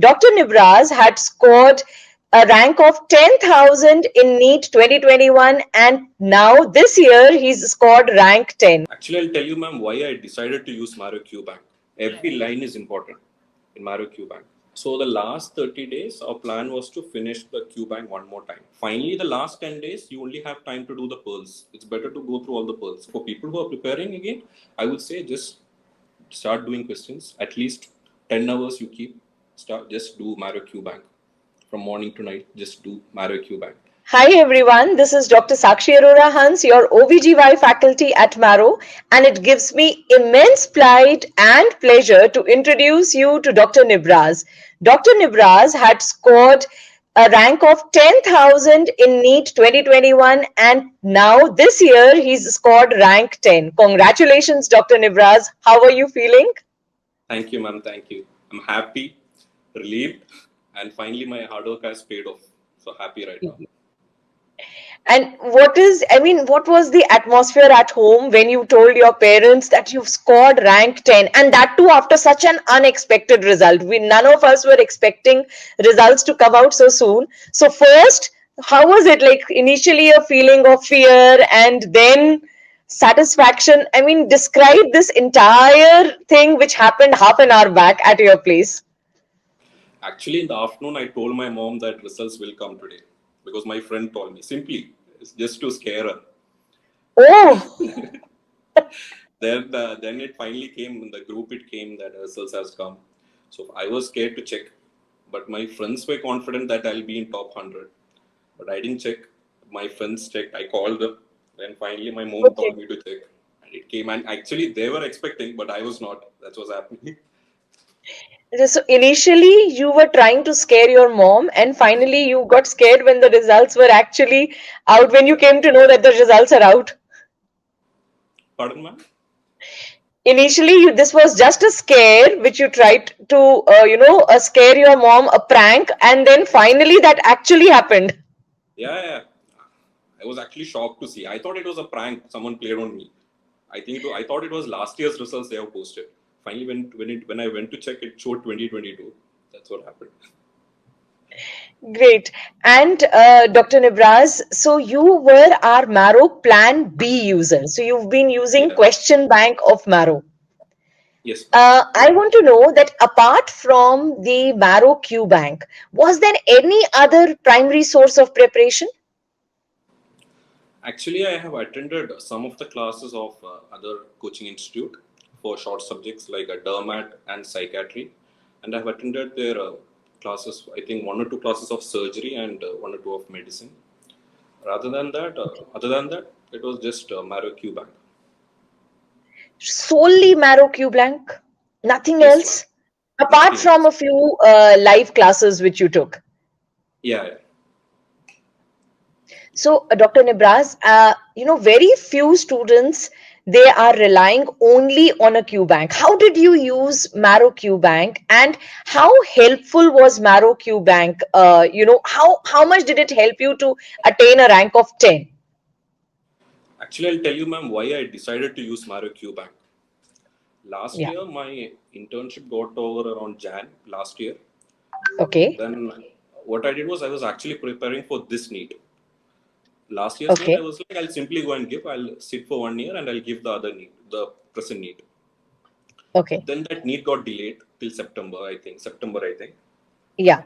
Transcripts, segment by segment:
Dr. Nibraz had scored a rank of 10,000 in NEET 2021, and now this year he's scored rank 10. Actually, I'll tell you, ma'am, why I decided to use Marrow QBank. Every line is important in Marrow QBank. So the last 30 days, our plan was to finish the QBank one more time. Finally, the last 10 days, you only have time to do the pearls. It's better to go through all the pearls. For people who are preparing again, I would say just start doing questions. At least 10 hours you keep. Just do Marrow QBank. From morning to night, just do Marrow QBank. Hi everyone, this is Dr. Sakshi Hans, your OBGY faculty at Marrow, and it gives me immense pride and pleasure to introduce you to Dr. Nibraz. Dr. Nibraz had scored a rank of 10,000 in NEET 2021, and now this year he's scored rank 10. Congratulations, Dr. Nibraz. How are you feeling? Thank you, ma'am. Thank you. I'm happy, relieved, and finally my hard work has paid off. So happy right now. And what was the atmosphere at home when you told your parents that you've scored rank 10, and that too after such an unexpected result? None of us were expecting results to come out so soon. So first, how was it, like initially a feeling of fear and then satisfaction? Describe this entire thing which happened half an hour back at your place. Actually, in the afternoon, I told my mom that results will come today because my friend told me simply. It's just to scare her. Oh. Then it finally came in the group. It came that results has come. So I was scared to check, but my friends were confident that I'll be in top 100. But I didn't check. My friends checked. I called them. Then finally, my mom told me to check, and it came. And actually, they were expecting, but I was not. That's what's happening. So initially you were trying to scare your mom, and finally you got scared when the results were actually out, when you came to know that the results are out. Pardon, ma'am? Initially this was just a scare which you tried to scare your mom, a prank, and then finally that actually happened. Yeah. I was actually shocked to see. I thought it was a prank someone played on me. I thought it was last year's results they have posted. Finally, when I went to check, it showed 2022. That's what happened. Great. And Dr. Nibraz, so you were our Marrow Plan B user. So you've been using Question Bank of Marrow. Yes. I want to know that apart from the Marrow QBank, was there any other primary source of preparation? Actually, I have attended some of the classes of other coaching institute for short subjects like dermat and psychiatry, and I've attended their classes. I think 1 or 2 classes of surgery and 1 or 2 of medicine. Other than that, it was just Marrow QBank. Solely Marrow QBank, nothing Yes, else, apart from a few live classes which you took. Yeah. So, Dr. Nibraz, very few students, they are relying only on a QBank. How did you use Marrow QBank, and how helpful was Marrow QBank? How much did it help you to attain a rank of 10? Actually, I'll tell you, ma'am, why I decided to use Marrow QBank. Last year, my internship got over around Jan last year. Okay. Then what I did was I was actually preparing for this NEET. Last year's NEET, I was like, I'll simply go and give. I'll sit for 1 year and I'll give the other NEET, the present NEET. Okay. Then that NEET got delayed till September, I think. Yeah.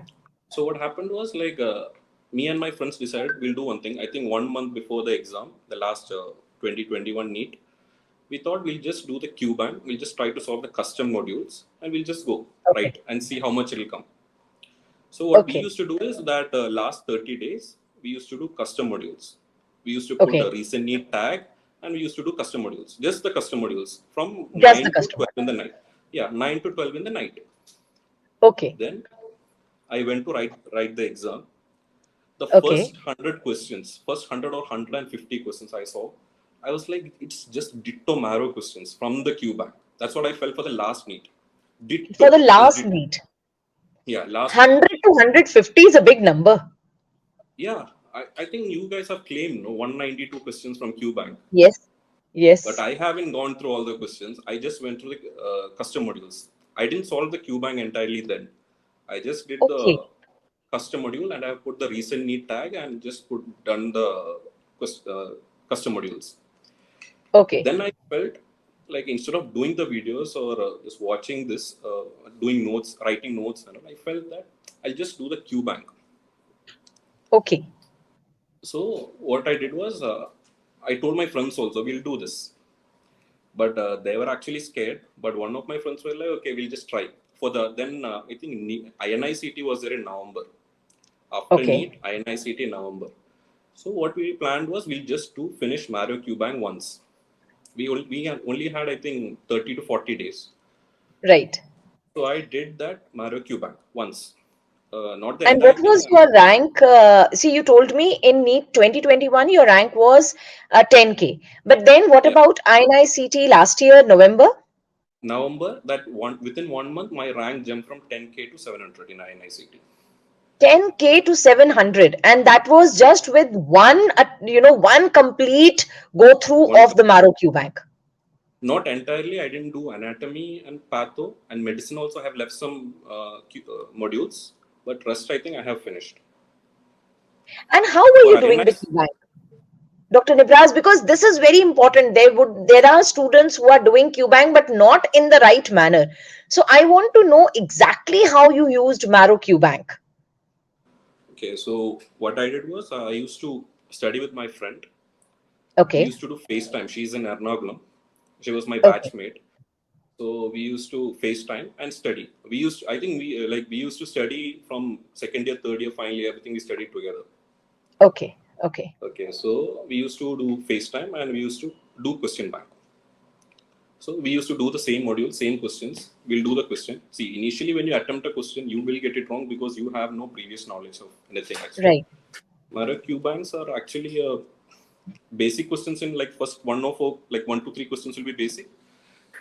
So what happened was like me and my friends decided we'll do one thing. I think 1 month before the exam, the last 2021 NEET, we thought we'll just do the QBank. We'll just try to solve the custom modules and we'll just go, right? And see how much it'll come. So what we used to do is that last 30 days, we used to do custom modules. We used to put a recent NEET tag and we used to do custom modules, just the custom modules from 9 to 12 in the night. Yeah, 9 to 12 in the night. Okay. Then I went to write the exam. The first 100 questions, first 100 or 150 questions I saw, I was like, it's just ditto Marrow questions from the QBank. That's what I felt for the last NEET. Ditto. For the last NEET? Yeah, last 100 to 150 is a big number. Yeah, I think you guys have claimed 192 questions from QBank. Yes. But I haven't gone through all the questions. I just went through the custom modules. I didn't solve the QBank entirely then. I just did Okay. the custom module and I have put the recent NEET tag and just put done the custom modules. Okay. Then I felt like instead of doing the videos or just watching this, doing notes, writing notes, and all, I felt that I'll just do the QBank. Okay. So what I did was I told my friends also we'll do this, but they were actually scared. But one of my friends were like, okay, we'll just try. For the then I think INICT was there in November. After Okay. NEET, INICT in November. So what we planned was we'll just do finish Marrow QBank once. We only had I think 30 to 40 days. Right. So I did that Marrow QBank once. Not the And entire what thing. was your rank? See, you told me in NEET 2021 your rank was 10K. But then what Yeah. about INICT last year, November? November, that one within 1 month, my rank jumped from 10K to 700 in INICT. 10K to 700. And that was Yeah. just with one complete go through One of the Marrow Q Bank. Not entirely. I didn't do anatomy and patho and medicine. Also, have left some modules, but rest I think I have finished. And how were For you doing the INICT, Q Bank, Dr. Nibraz? Because this is very important. There are students who are doing Q Bank but not in the right manner. So I want to know exactly how you used Marrow Q Bank. okay. So what I did was I used to study with my friend. We Okay. used to do FaceTime. She's in Ernakulam. She was my Okay. batchmate. So we used to FaceTime and study. We used, I think we used to study from second year, third year, final year, everything we studied together. Okay. Okay. Okay, so we used to do FaceTime and we used to do question bank. So we used to do the same module, same questions. We'll do the question. See, initially when you attempt a question, you will get it wrong because you have no previous knowledge of anything actually. Right. Mara Q banks are actually basic questions in like first one of four, like 1 to 3 questions will be basic.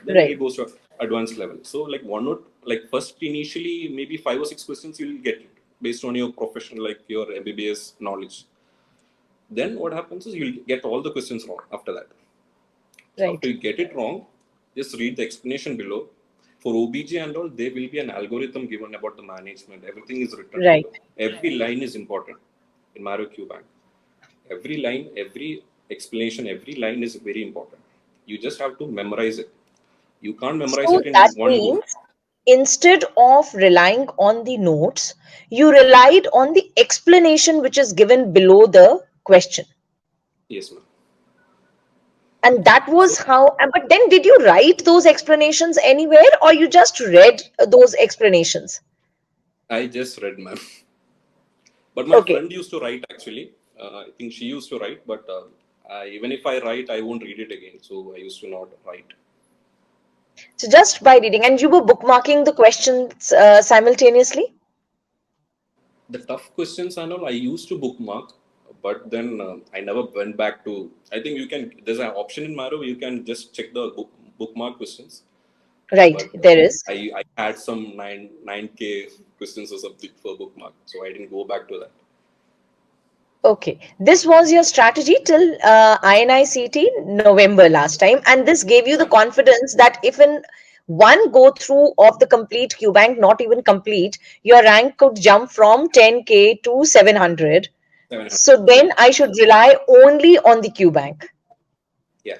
Then Right. it goes to advanced level. So like one or like first initially maybe 5 or 6 questions you'll get it based on your profession, like your MBBS knowledge. Then what happens is you'll get all the questions wrong after that. So after Right. you get it wrong, just read the explanation below. For OBG and all, there will be an algorithm given about the management. Everything is written Right. below. Every line is important in Marrow QBank. Every line, every explanation, every line is very important. You just have to memorize it. You can't memorize So it in that one go. means instead of relying on the notes, you relied on the explanation which is given below the question. Yes, ma'am. And that So was how, but then did you write those explanations anywhere or you just read those explanations? I just read, ma'am. But my Okay. friend used to write actually. I think she used to write, but even if I write, I won't read it again. So I used to not write. So just by reading, and you were bookmarking the questions simultaneously? The tough questions and all I used to bookmark, but then I never went back to. I think you can. There's an option in Marrow you can just check the bookmark questions. Right, But there is. I had some nine k questions or something for bookmark, so I didn't go back to that. Okay, this was your strategy till INICT November last time, and this gave you the Yeah, confidence that if in one go through of the complete QBank, not even complete, your rank could jump from 10K to 700. 700. So then Yeah, I should rely only on the QBank. yeah.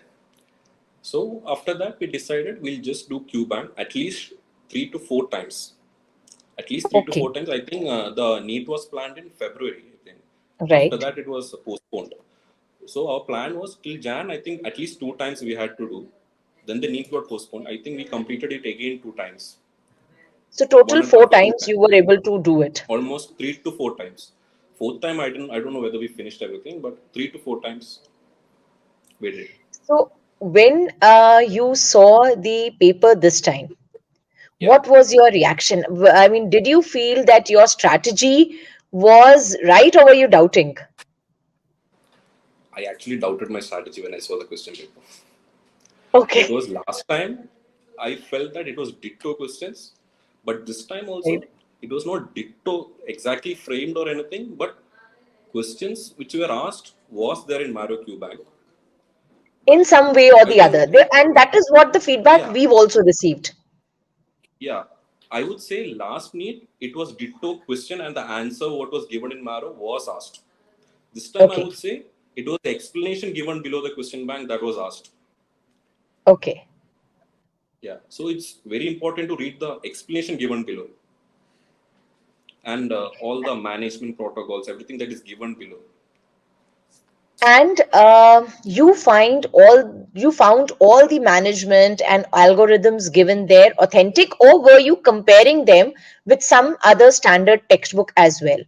So after that, we decided we'll just do QBank at least 3 to 4 times. At least three to Okay, four times. I think the NEET was planned in February. I think after right. that it was postponed. So our plan was till Jan. I think at least 2 times we had to do. Then the NEET got postponed. I think we completed it again 2 times, So one total and a four half or two times times, you were able to do it. almost 3 to 4 times. Fourth time I didn't. I don't know whether we finished everything, but 3 to 4 times we did. So when you saw the paper this time, Yeah, what was your reaction? I mean, did you feel that your strategy was right or were you doubting? I actually doubted my strategy when I saw the question paper Okay. because last time I felt that it was ditto questions, but this time Right. also it was not ditto exactly framed or anything, but questions which were asked was there in Marrow QBank. In But some way or I the think, other. And that is what the feedback yeah, we've also received. yeah. I would say last NEET, it was ditto question and the answer what was given in Marrow was asked. This time I Okay. would say it was the explanation given below the question bank that was asked. Okay. Yeah. So it's very important to read the explanation given below and all the management protocols, everything that is given below. And you found all the management and algorithms given there authentic, or were you comparing them with some other standard textbook as well?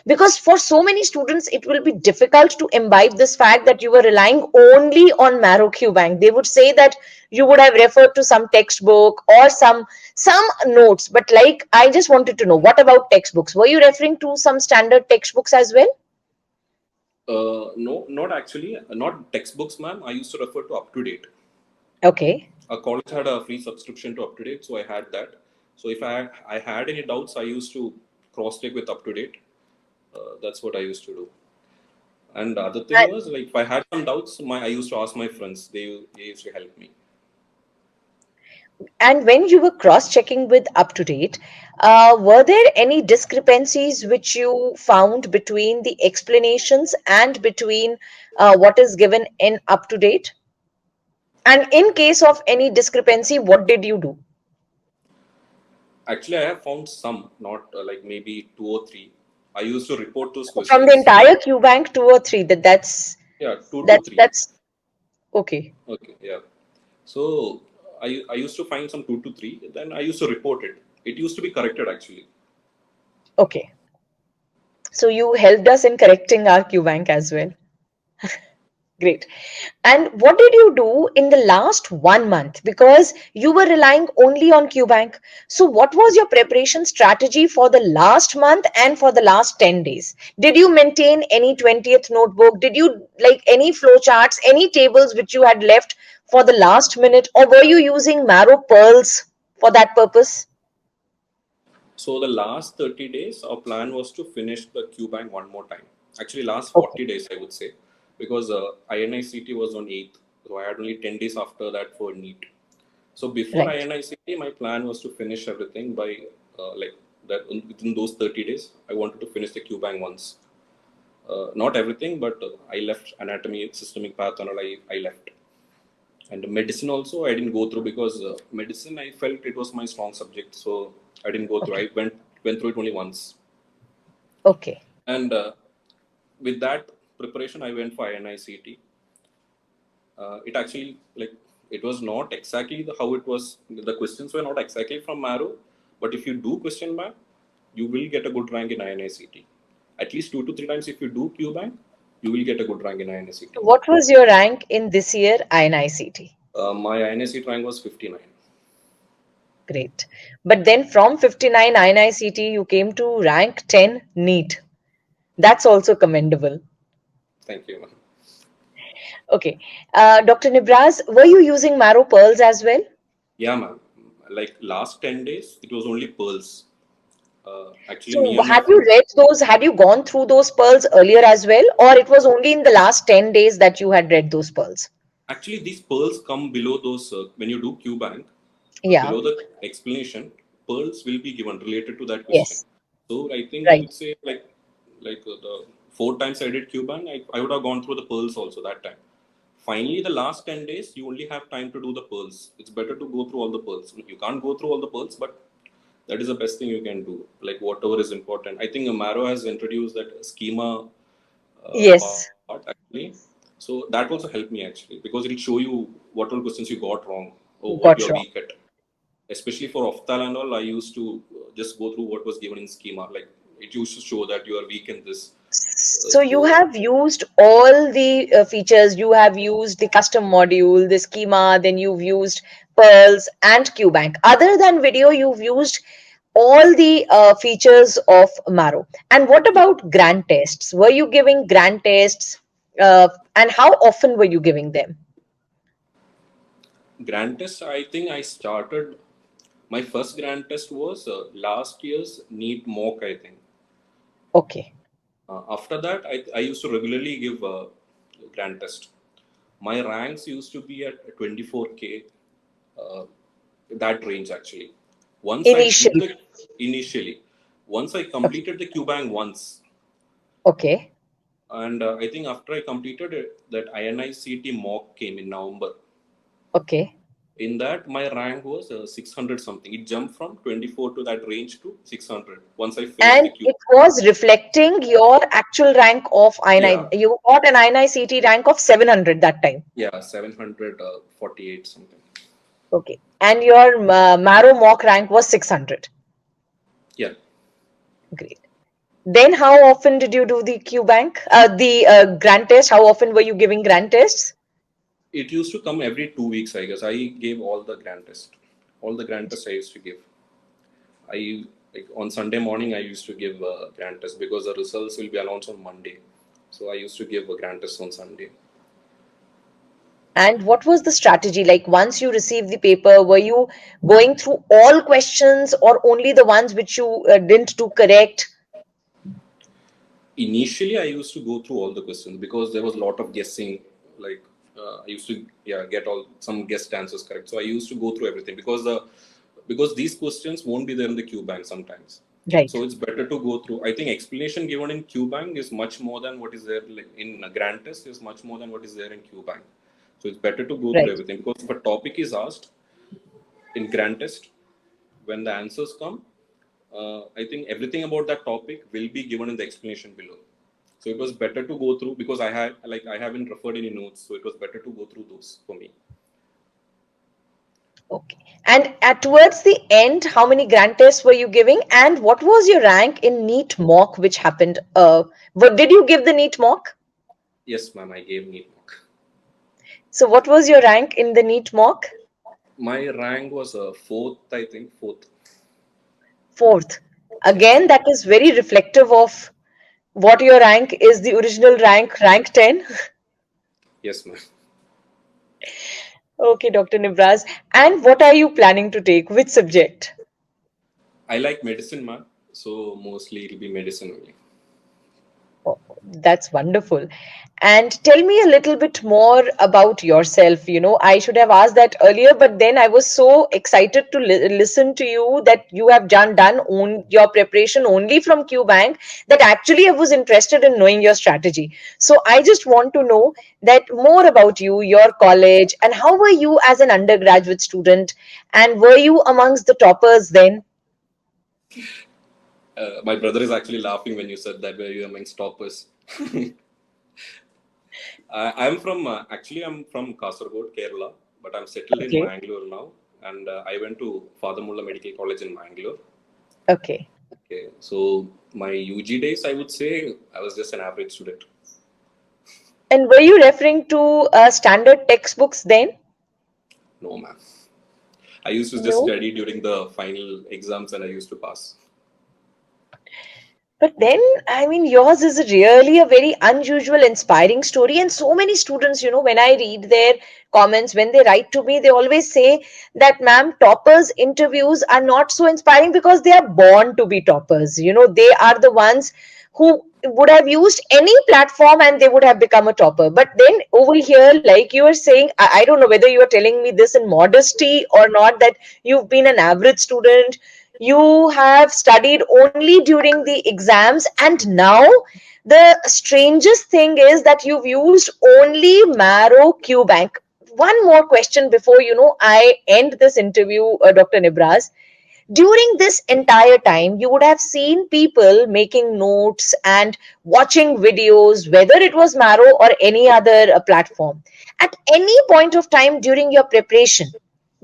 Because for so many students it will be difficult to imbibe this fact that you were relying only on Marrow QBank. They would say that you would have referred to some textbook or some notes, but like, I just wanted to know, what about textbooks? Were you referring to some standard textbooks as well? No, not actually, not textbooks, ma'am. I used to refer to up to date. Okay. Our college had a free subscription to up to date, so I had that. So if I had any doubts, I used to cross check with up to date. That's what I used to do. And the other thing was like if I had some doubts, I used to ask my friends. They used to help me. And when you were cross-checking with UpToDate, were there any discrepancies which you found between the explanations and between what is given in UpToDate? And in case of any discrepancy, what did you do? Actually, I have found some, not like maybe two or three. I used to report those From the questions. entire QBank, two or three? Yeah, two to That's three. that's okay. Okay, yeah. So I used to find some two to three. Then I used to report it. It used to be corrected actually. Okay. So you helped us in correcting our QBank as well. Great. And what did you do in the last 1 month? Because you were relying only on QBank. So, what was your preparation strategy for the last month and for the last 10 days? Did you maintain any 20th notebook? Did you like any flowcharts, any tables which you had left for the last minute? Or were you using Marrow pearls for that purpose? So the last 30 days, our plan was to finish the QBank one more time. Actually, last Okay, 40 days, I would say, because INICT was on 8th. So I had only 10 days after that for NEET. So before right. INICT, my plan was to finish everything by like that within those 30 days. I wanted to finish the QBank once. Not everything, but I left anatomy, systemic path, and all I left. And medicine also I didn't go through because medicine I felt it was my strong subject, so I didn't go through. Okay, I went through it only once. okay. And with that preparation, I went for INICT. It actually like it was not exactly how it was. The questions were not exactly from Marrow, but if you do question bank, you will get a good rank in INICT. At least 2 to 3 times if you do QBank, you will get a good rank in INICT. What was your rank in this year INICT? My INICT rank was 59. Great. But then from 59 INICT, you came to rank 10 NEET. That's also commendable. Thank you, ma'am. Okay. Dr. Nibraz, were you using Marrow pearls as well? Yeah, ma'am. Like last 10 days, it was only pearls. Actually, So me and my had you friend, read those, had you gone through those pearls earlier as well, or it was only in the last 10 days that you had read those pearls? actually, these pearls come below those, when you do QBank, Yeah. below the explanation, pearls will be given related to that question. Yes. So I think I Right. would say like the 4 times I did QBank, I would have gone through the pearls also that time. Finally, the last 10 days, you only have time to do the pearls. It's better to go through all the pearls. You can't go through all the pearls, but that is the best thing you can do. Like whatever is important. I think Marrow has introduced that schema part Yes. actually. So that also helped me actually because it'll show you what all questions you got wrong or what you're Got weak wrong. at. Especially for opthal and all, I used to just go through what was given in schema. Like it used to show that you are weak in this. So you So have used all the features. You have used the custom module, the schema, then you've used Pearls and QBank. Other than video, you've used all the features of Marrow. And what about grant tests? Were you giving grant tests? And how often were you giving them? grand test, I think I started. My first grand test was last year's NEET mock. I think. Okay. After that, I used to regularly give grand test. My ranks used to be at 24K, uh, that range actually. Once I do Initially. the initially, once I completed the QBank once, Okay. and I think after I completed it, that INICT mock came in November. Okay. In that, my rank was 600 something. It jumped from 24 to that range to 600 once I finished And the Q. it was reflecting your actual rank of Yeah, INI. You got an INI-CT rank of 700 that time. yeah, 748 something. Okay. And your Marrow mock rank was 600. Yeah, Great. Then how often did you do the QBank? The grant test, how often were you giving grant tests? it used to come every 2 weeks, I guess. I gave all the grand test. All the grand tests I used to give. I like on Sunday morning I used to give a grand test because the results will be announced on Monday. So I used to give a grand test on Sunday. And what was the strategy? Like once you received the paper, were you going through all questions or only the ones which you didn't do correct? Initially, I used to go through all the questions because there was a lot of guessing. Like I used to get all some guessed answers correct. So I used to go through everything because these questions won't be there in the QBank sometimes. So Right, it's better to go through. I think explanation given in QBank is much more than what is there like in a grant test is much more than what is there in QBank. So it's better to go through right. everything because if a topic is asked in grant test, when the answers come, I think everything about that topic will be given in the explanation below. So it was better to go through because I haven't referred any notes, so it was better to go through those for me. Okay. And at towards the end, how many grant tests were you giving? And what was your rank in NEET mock, which happened? What did you give the NEET mock? Yes, ma'am, I gave NEET mock. So what was your rank in the NEET mock? My rank was fourth, I think fourth. Fourth. Yes, Again, that is very reflective of what your rank is the original rank, rank 10. yes, ma'am. Okay, Dr. Nibraz. And what are you planning to take? Which subject? I like medicine, ma'am. So mostly it'll be medicine only. Oh, that's wonderful. And tell me a little bit more about yourself. You know, I should have asked that earlier, but then I was so excited to listen to you that you have done your preparation only from QBank that actually I was interested in knowing your strategy. So I just want to know that more about you, your college, and how were you as an undergraduate student, and were you amongst the toppers then? My brother is actually laughing when you said that were you among toppers. I'm from Kasaragod, Kerala, but I'm settled in Okay, Mangalore now, and I went to Father Mulla Medical College in Mangalore. okay. Okay, so my UG days, I would say I was just an average student. And were you referring to standard textbooks then? No, man. I used to just No. study during the final exams, and I used to pass. But then, I mean, yours is really a very unusual, inspiring story. And so many students, when I read their comments, when they write to me, they always say that, ma'am, toppers' interviews are not so inspiring because they are born to be toppers. They are the ones who would have used any platform and they would have become a topper. But then over here, like you were saying, I don't know whether you are telling me this in modesty or not, that you've been an average student, you have studied only during the exams, and now the strangest thing is that you've used only Marrow QBank. One more question before I end this interview, Dr. Nibraz. During this entire time, you would have seen people making notes and watching videos, whether it was Marrow or any other platform. At any point of time during your preparation,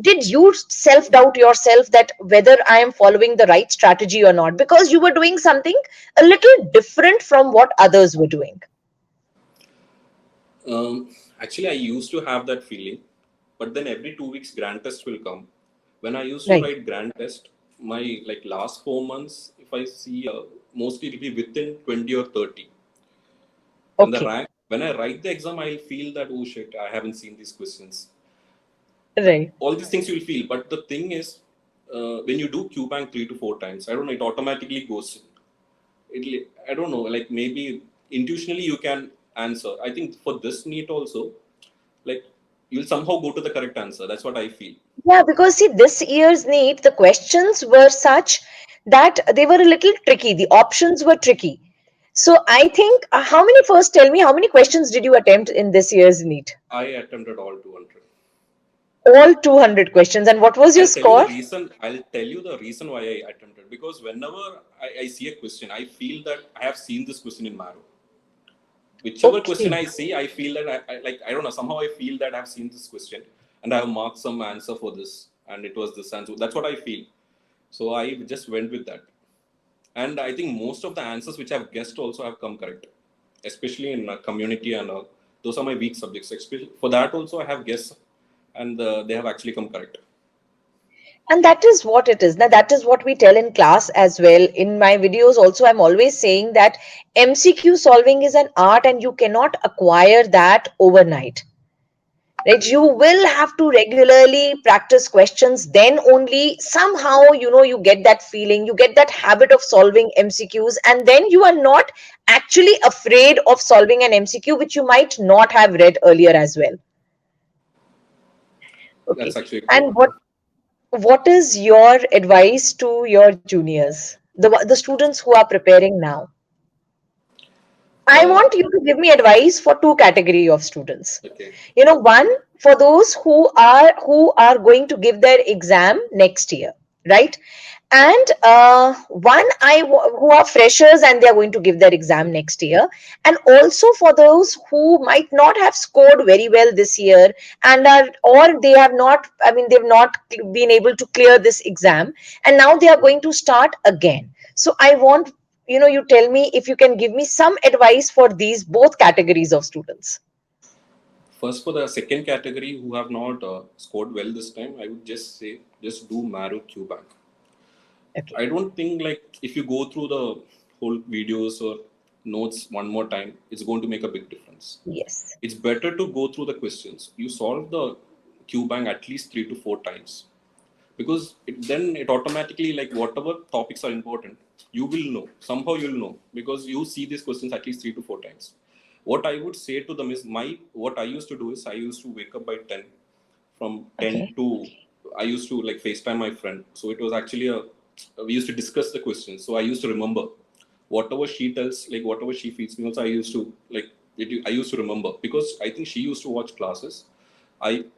did you self doubt yourself that whether I am following the right strategy or not? Because you were doing something a little different from what others were doing. Actually, I used to have that feeling, but then every 2 weeks, grant test will come. When I used to Right. write grant test, my like last 4 months, if I see, mostly it'll be within 20 or 30. Okay. When I write the exam, I'll feel that oh shit, I haven't seen these questions. Right. All these things you'll feel, but the thing is, when you do QBank 3 to 4 times, I don't know, it automatically goes. I don't know, like maybe intuitionally you can answer. I think for this NEET also, like you'll somehow go to the correct answer. That's what I feel. Yeah, because see, this year's NEET, the questions were such that they were a little tricky. The options were tricky. So I think, how many, first tell me, how many questions did you attempt in this year's NEET? I attempted all 200. All 200 questions. And what was your I'll tell you the score? reason. I'll tell you the reason why I attempted. Because whenever I see a question, I feel that I have seen this question in Marrow. Whichever question Okay. I see, I feel that I like. I don't know. Somehow I feel that I've seen this question, and I have marked some answer for this, and it was this answer. That's what I feel. So I just went with that, and I think most of the answers which I've guessed also have come correct, especially in community and all. Those are my weak subjects. Especially for that also, I have guessed, and they have actually come correct. And that is what it is. Now, that is what we tell in class as well. In my videos, also, I'm always saying that MCQ solving is an art and you cannot acquire that overnight. Right? You will have to regularly practice questions. Then only somehow, you get that feeling, you get that habit of solving MCQs, and then you are not actually afraid of solving an MCQ, which you might not have read earlier as well. Okay. That's actually true. And what is your advice to your juniors, the students who are preparing now? I Uh, want you to give me advice for two category of students. okay. One, for those who are going to give their exam next year, right? And one, who are freshers and they are going to give their exam next year, and also for those who might not have scored very well this year and are, or they have not, I mean, they've not been able to clear this exam, and now they are going to start again. So I want, you tell me if you can give me some advice for these both categories of students. First, for the second category who have not scored well this time, I would just say just do Marrow QBank. Okay. I don't think like if you go through the whole videos or notes one more time, it's going to make a big difference. Yes. It's better to go through the questions. You solve the QBank at least 3 to 4 times, because then it automatically, like whatever topics are important, you will know, somehow you'll know, because you see these questions at least 3 to 4 times. What I would say to them is, my what I used to do is I used to wake up by 10. From 10 Okay. to, I used to like FaceTime my friend, so it was actually a, we used to discuss the questions, so I used to remember whatever she tells, like whatever she feeds me also, I used to like I used to remember, because I think she used to watch classes.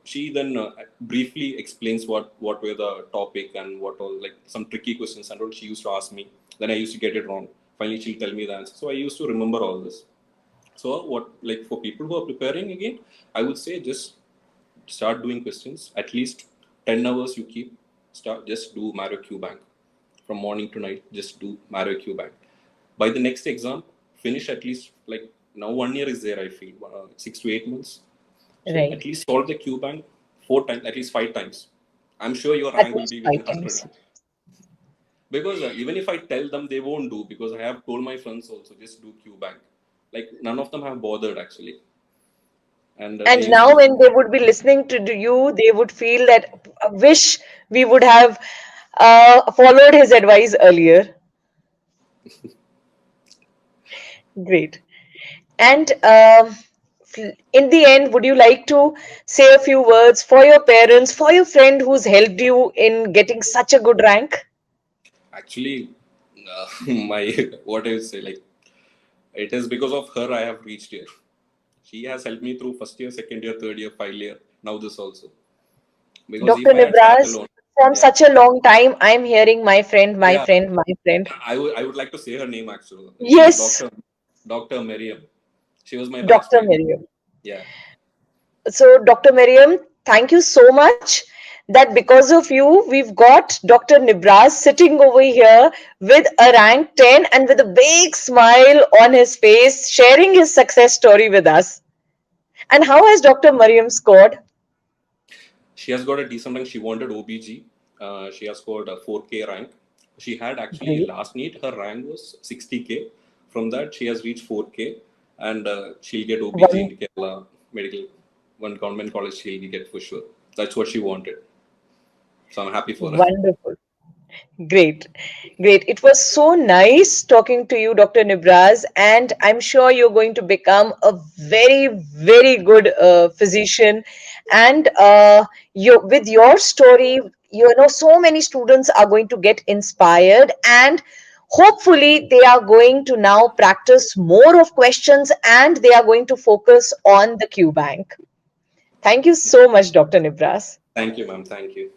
She then briefly explains what were the topic and what all, like some tricky questions and all she used to ask me. Then I used to get it wrong. Finally, she'll tell me the answer. So I used to remember all this. So what, like for people who are preparing again, I would say just start doing questions. At least 10 hours you keep. Start, just do Marrow QBank from morning to night. Just do Marrow QBank. By the next exam, finish at least, like now 1 year is there. I feel 6 to 8 months. So at Right. least solve the Q bank 4 times, at least 5 times. I'm sure your At rank will least be within five 100. times. Because even if I tell them, they won't do, because I have told my friends also just do Q bank. Like none of them have bothered actually, and they And used now, to. when they would be listening to you, they would feel that, wish we would have followed his advice earlier. Great. And in the end, would you like to say a few words for your parents, for your friend who's helped you in getting such a good rank? Actually, my what I would say, like it is because of her I have reached here. She has helped me through first year, second year, third year, final year, now this also. Because Dr. if I had sat Nibraz, alone, from yeah, such a long time, I'm hearing my friend, my yeah, friend, my friend. I would like to say her name actually. She's Yes, Dr. Miriam. She was my Dr. batchmate. Miriam. Yeah. So, Dr. Miriam, thank you so much that because of you, we've got Dr. Nibraz sitting over here with a rank 10 and with a big smile on his face, sharing his success story with us. And how has Dr. Miriam scored? She has got a decent rank. She wanted OBG. She has scored a 4K rank. She had actually Great. last NEET, her rank was 60K. From that, she has reached 4K, and she'll get OBG One, in Kerala Medical, one government college she'll get for sure. That's what she wanted. So I'm happy for her. wonderful. Great. Great. It was so nice talking to you, Dr. Nibraz, and I'm sure you're going to become a very, very good physician And with your story, so many students are going to get inspired, and hopefully they are going to now practice more of questions, and they are going to focus on the QBank. Thank you so much, Dr. Nibras. Thank you, ma'am. Thank you.